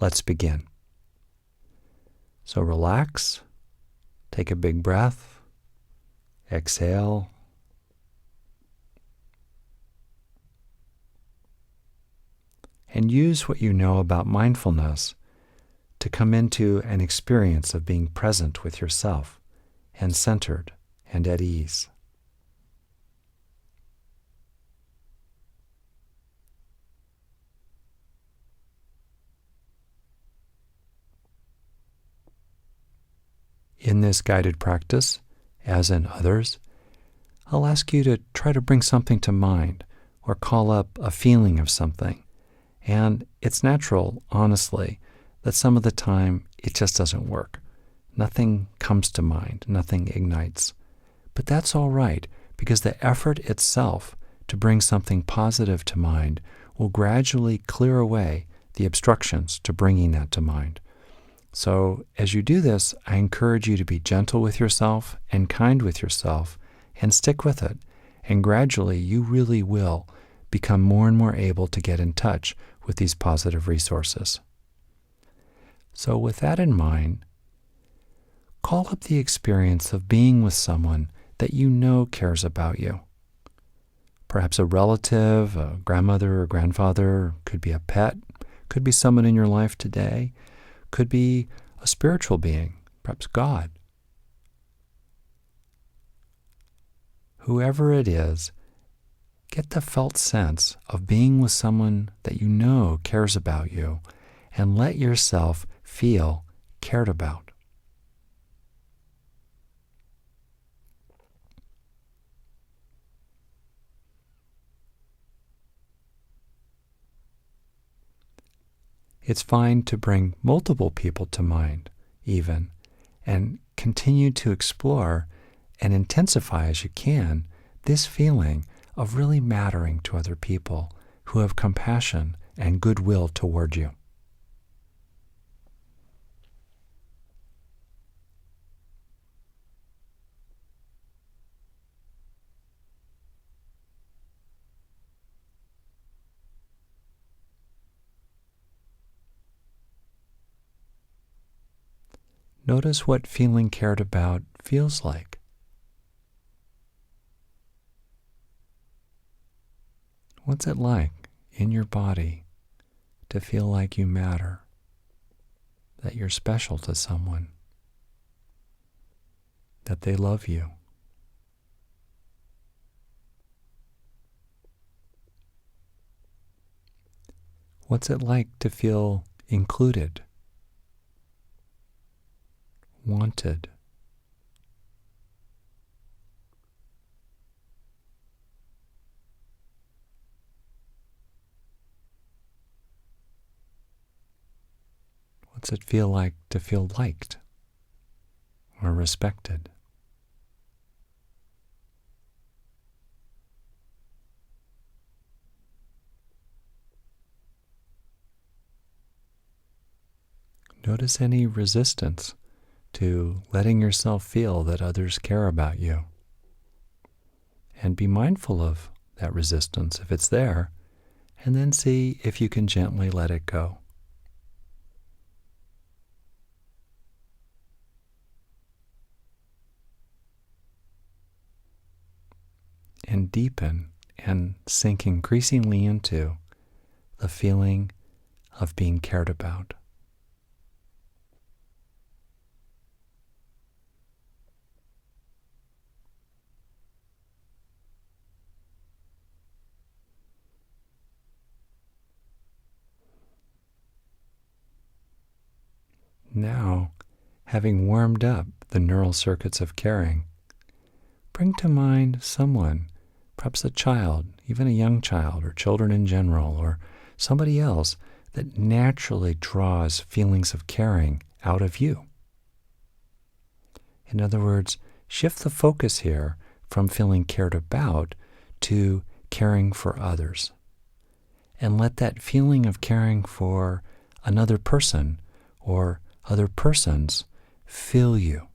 let's begin. So relax, take a big breath, exhale, and use what you know about mindfulness to come into an experience of being present with yourself and centered and at ease. In this guided practice, as in others, I'll ask you to try to bring something to mind or call up a feeling of something. And it's natural, honestly, that some of the time it just doesn't work. Nothing comes to mind, nothing ignites. But that's all right, because the effort itself to bring something positive to mind will gradually clear away the obstructions to bringing that to mind. So as you do this, I encourage you to be gentle with yourself and kind with yourself and stick with it. And gradually you really will become more and more able to get in touch with these positive resources. So with that in mind, call up the experience of being with someone that you know cares about you. Perhaps a relative, a grandmother or grandfather, could be a pet, could be someone in your life today, could be a spiritual being, perhaps God. Whoever it is, get the felt sense of being with someone that you know cares about you and let yourself feel cared about. It's fine to bring multiple people to mind, even, and continue to explore and intensify as you can this feeling of really mattering to other people who have compassion and goodwill toward you. Notice what feeling cared about feels like. What's it like in your body to feel like you matter, that you're special to someone, that they love you? What's it like to feel included, wanted? What's it feel like to feel liked or respected? Notice any resistance to letting yourself feel that others care about you. And be mindful of that resistance if it's there, and then see if you can gently let it go. And deepen and sink increasingly into the feeling of being cared about. Now, having warmed up the neural circuits of caring, bring to mind someone, perhaps a child, even a young child, or children in general, or somebody else that naturally draws feelings of caring out of you. In other words, shift the focus here from feeling cared about to caring for others. And let that feeling of caring for another person or other persons fill you.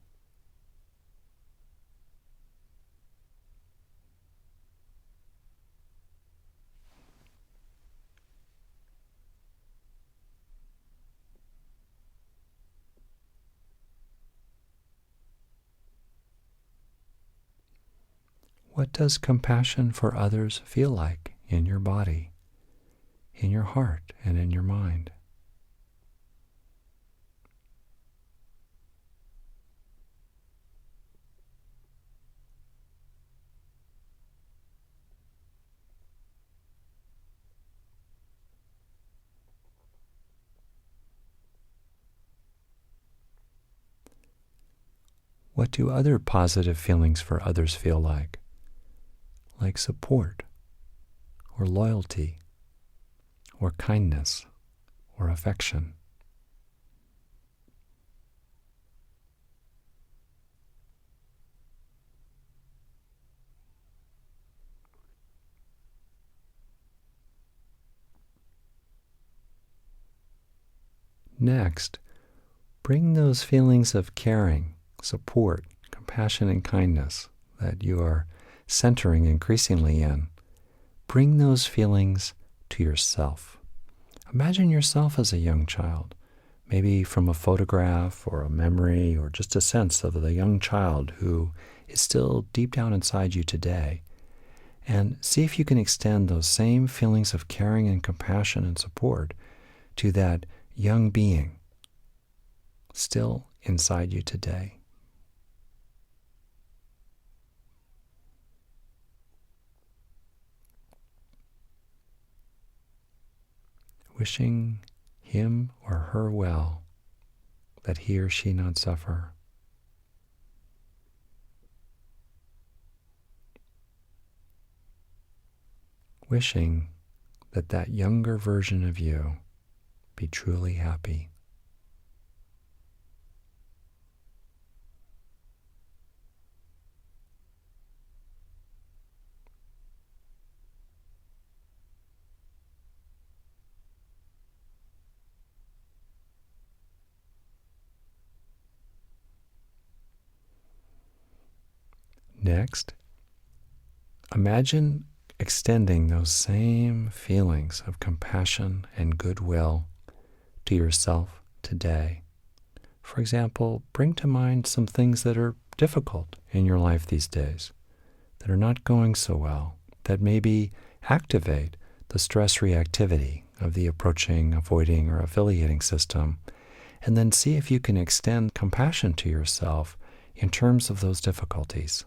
What does compassion for others feel like in your body, in your heart, and in your mind? What do other positive feelings for others feel like? Like support, or loyalty, or kindness, or affection. Next, bring those feelings of caring, support, compassion, and kindness that you are centering increasingly in. Bring those feelings to yourself. Imagine yourself as a young child, maybe from a photograph or a memory or just a sense of the young child who is still deep down inside you today. And see if you can extend those same feelings of caring and compassion and support to that young being still inside you today. Wishing him or her well, that he or she not suffer. Wishing that that younger version of you be truly happy. Next, imagine extending those same feelings of compassion and goodwill to yourself today. For example, bring to mind some things that are difficult in your life these days, that are not going so well, that maybe activate the stress reactivity of the approaching, avoiding, or affiliating system, and then see if you can extend compassion to yourself in terms of those difficulties.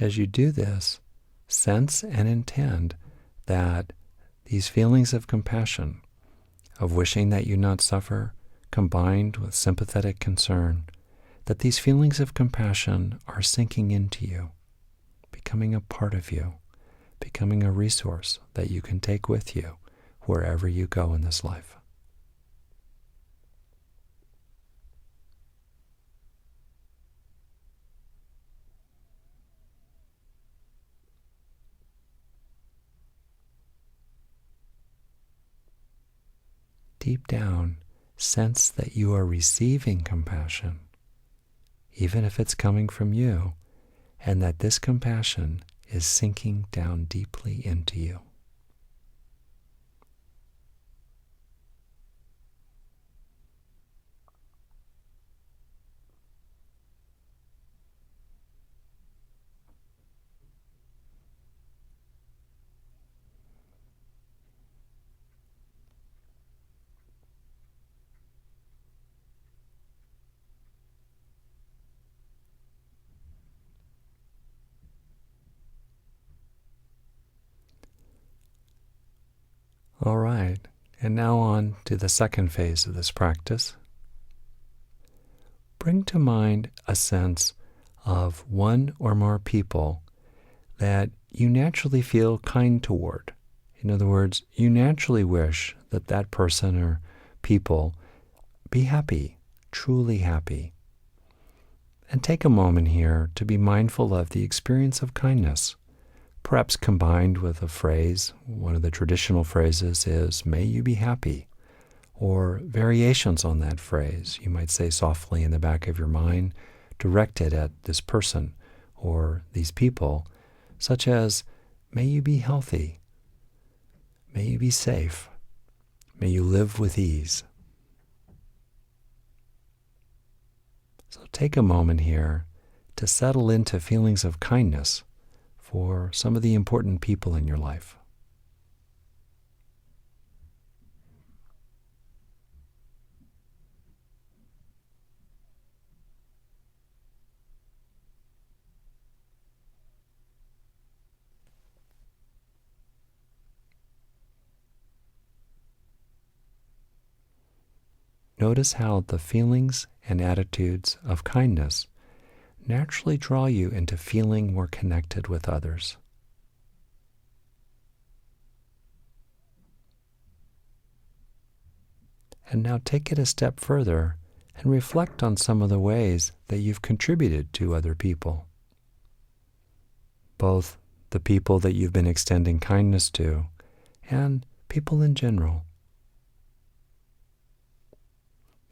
As you do this, sense and intend that these feelings of compassion, of wishing that you not suffer, combined with sympathetic concern, that these feelings of compassion are sinking into you, becoming a part of you, becoming a resource that you can take with you wherever you go in this life. Deep down, sense that you are receiving compassion, even if it's coming from you, and that this compassion is sinking down deeply into you. All right, and now on to the second phase of this practice. Bring to mind a sense of one or more people that you naturally feel kind toward. In other words, you naturally wish that that person or people be happy, truly happy. And take a moment here to be mindful of the experience of kindness, perhaps combined with a phrase. One of the traditional phrases is, "May you be happy," or variations on that phrase. You might say softly in the back of your mind, directed at this person or these people, such as, may you be healthy, may you be safe, may you live with ease. So take a moment here to settle into feelings of kindness for some of the important people in your life. Notice how the feelings and attitudes of kindness naturally draw you into feeling more connected with others. And now take it a step further and reflect on some of the ways that you've contributed to other people, both the people that you've been extending kindness to and people in general.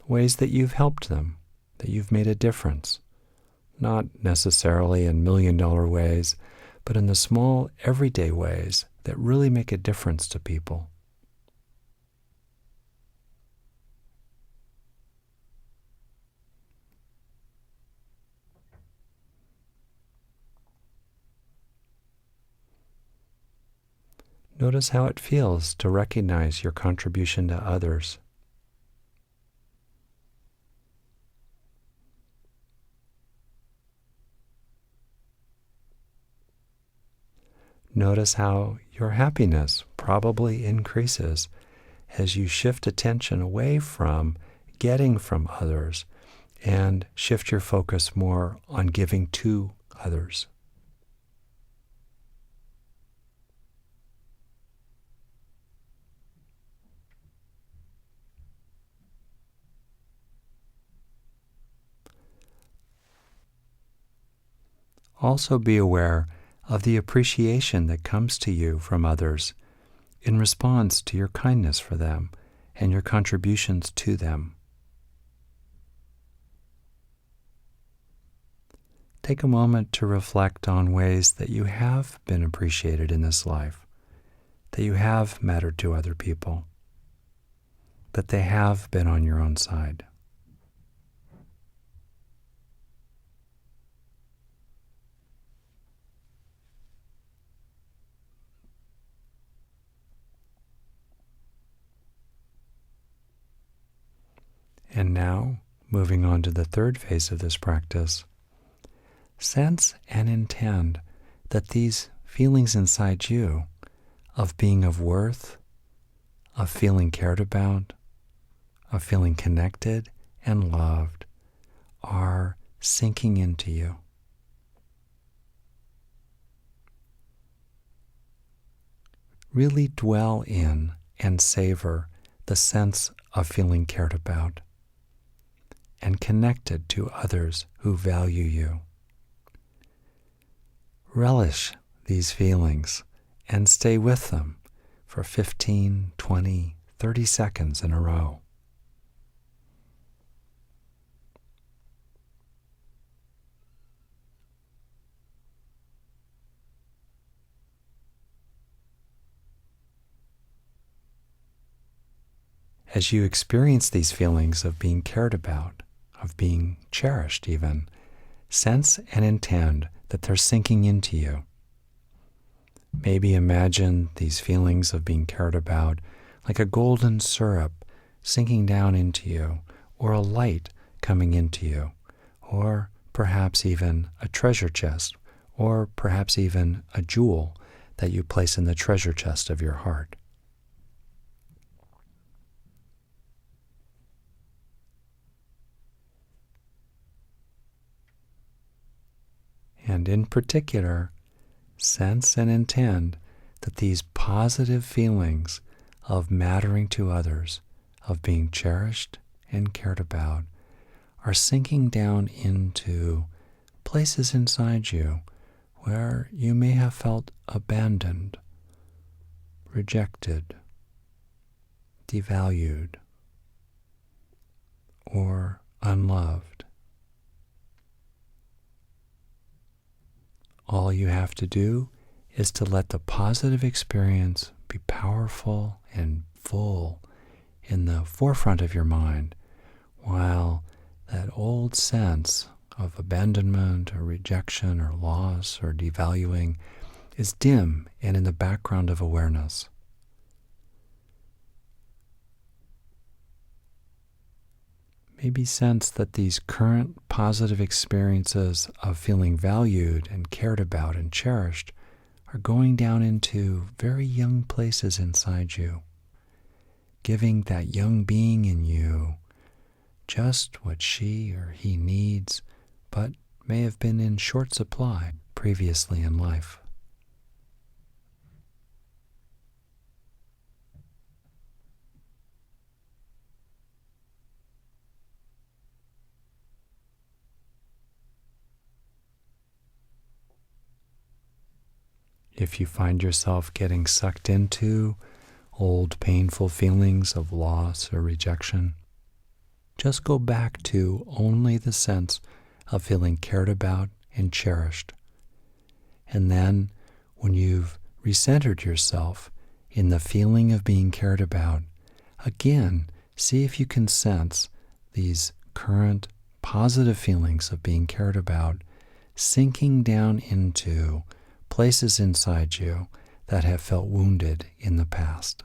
Ways that you've helped them, that you've made a difference, not necessarily in million-dollar ways, but in the small, everyday ways that really make a difference to people. Notice how it feels to recognize your contribution to others. Notice how your happiness probably increases as you shift attention away from getting from others and shift your focus more on giving to others. Also be aware of the appreciation that comes to you from others in response to your kindness for them and your contributions to them. Take a moment to reflect on ways that you have been appreciated in this life, that you have mattered to other people, that they have been on your own side. And now, moving on to the third phase of this practice, sense and intend that these feelings inside you of being of worth, of feeling cared about, of feeling connected and loved are sinking into you. Really dwell in and savor the sense of feeling cared about and connected to others who value you. Relish these feelings and stay with them for 15, 20, 30 seconds in a row. As you experience these feelings of being cared about, of being cherished even, sense and intend that they're sinking into you. Maybe imagine these feelings of being cared about like a golden syrup sinking down into you, or a light coming into you, or perhaps even a treasure chest, or perhaps even a jewel that you place in the treasure chest of your heart. And in particular, sense and intend that these positive feelings of mattering to others, of being cherished and cared about, are sinking down into places inside you where you may have felt abandoned, rejected, devalued, or unloved. All you have to do is to let the positive experience be powerful and full in the forefront of your mind, while that old sense of abandonment or rejection or loss or devaluing is dim and in the background of awareness. Maybe sense that these current positive experiences of feeling valued and cared about and cherished are going down into very young places inside you, giving that young being in you just what she or he needs, but may have been in short supply previously in life. If you find yourself getting sucked into old painful feelings of loss or rejection, just go back to only the sense of feeling cared about and cherished. And then, when you've recentered yourself in the feeling of being cared about, again, see if you can sense these current positive feelings of being cared about sinking down into places inside you that have felt wounded in the past.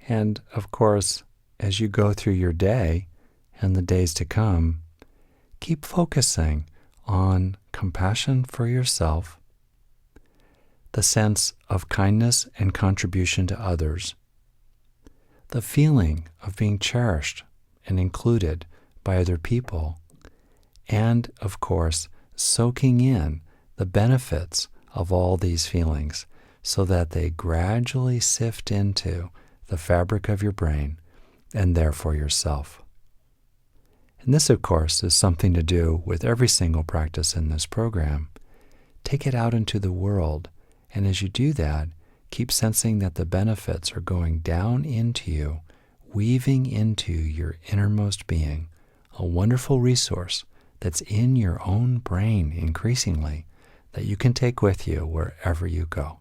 And of course, as you go through your day and the days to come, keep focusing on compassion for yourself, the sense of kindness and contribution to others, the feeling of being cherished and included by other people, and of course, soaking in the benefits of all these feelings so that they gradually sift into the fabric of your brain and therefore yourself. And this, of course, is something to do with every single practice in this program. Take it out into the world, and as you do that, keep sensing that the benefits are going down into you, weaving into your innermost being, a wonderful resource that's in your own brain increasingly that you can take with you wherever you go.